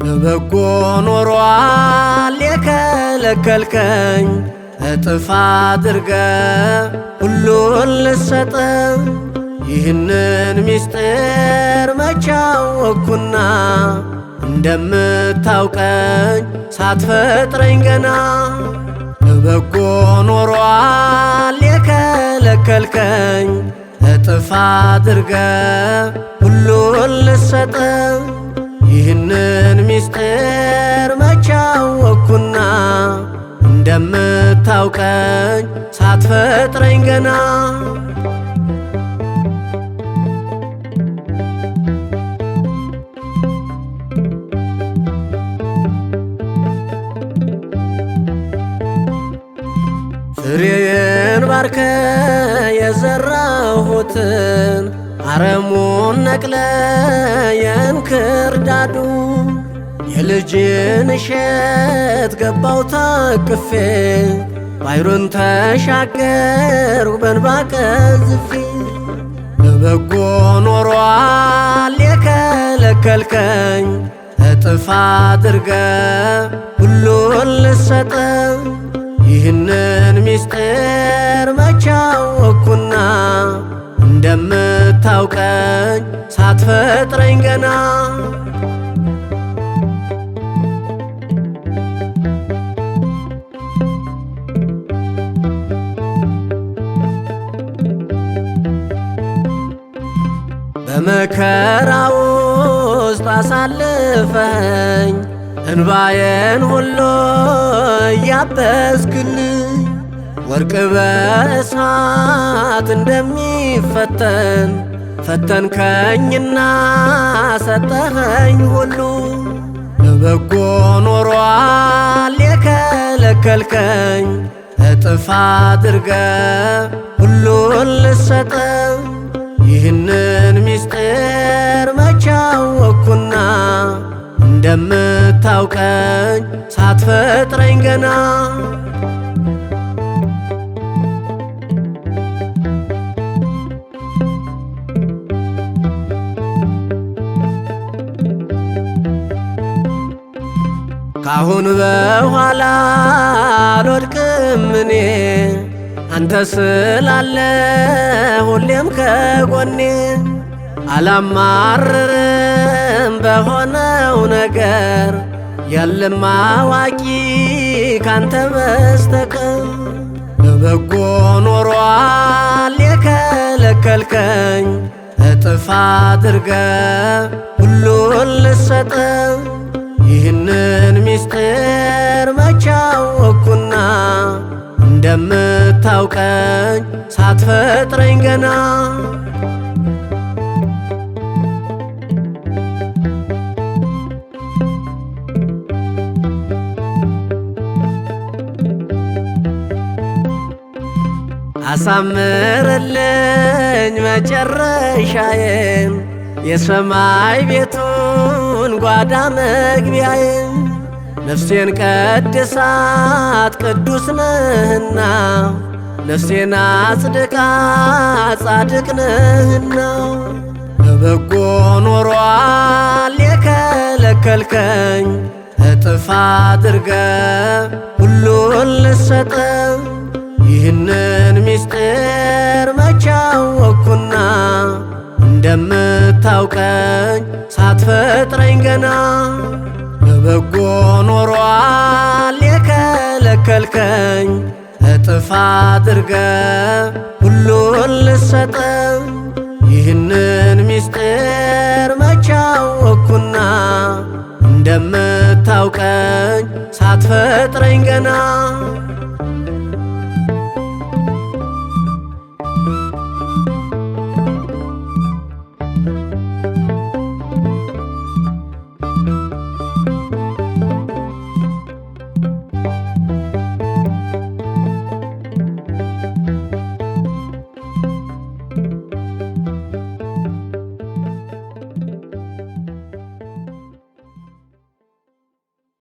በበጎ ኖሯል የከለከልከኝ እጥፍ አድርገ ሁሉን ልሰጠኝ ይህንን ምስጢር መቼ አወቅኩና እንደምታውቀኝ ሳትፈጥረኝ ገና በበጎ ኖሯል የከለከልከኝ እጥፍ አድርገ ሁሉን ልሰጠኝ ይህንን ምስጢር መቼ አወቅኩና እንደምታውቀኝ ሳትፈጥረኝ ገና ፍሬዬን ባርከ የዘራሁትን አረሙን ነቅለ የእንክርዳዱ የልጅን እሸት ገባው ታቅፌ ባሕሩን ተሻገርኩ በእንባ ቀዝፌ በበጎ ኖሯል የከለከልከኝ እጥፍ አድርገ ሁሉን ልሰጠኝ ይህንን ምስጢር መቼ አወቅኩና እንደምታውቀኝ ሳትፈጥረኝ ገና በመከራ ውስጥ አሳልፈኝ እንባዬን ሁሉ እያበስክልኝ ወርቅ በእሳት እንደሚፈተን ፈተንከኝና ሰጠኸኝ ሁሉ በበጎ ኖሯል የከለከልከኝ እጥፍ አድርገ ሁሉን ልሰጠኝ ይህንን ምስጢር መቼ አወቅኩና እንደምታውቀኝ ሳትፈጥረኝ ገና ካሁን በኋላ አልወድቅም እኔ አንተ ስላለ ሁሌም ከጎኔ አላማርርም በሆነው ነገር የለም አዋቂ ካንተ በስተቀር በበጎ ኖሯል የከለከልከኝ እጥፍ አድርገ ሁሉን ልሰጠኝ ይህንን ምስጢር መቼ አወቅኩና እንደምታውቀኝ ሳትፈጥረኝ ገና አሳምርልኝ መጨረሻዬን የሰማይ ቤቱን ጓዳ መግቢያዬን ነፍሴን ቀድሳት ቅዱስ ነህና ነፍሴን አጽድቃት ጻድቅ ነህና በበጎ ኖሯል የከለከልከኝ እጥፍ አድርገ ሁሉን ልሰጠኝ ይህንን ምስጢር መቼ አወቅኩና እንደምታውቀኝ ሳትፈጥረኝ ገና በበጎ ኖሯል የከለከልከኝ እጥፍ አድርገ ሁሉን ልሰጠኝ ይህንን ምስጢር መቼ አወቅኩና እንደምታውቀኝ ሳትፈጥረኝ ገና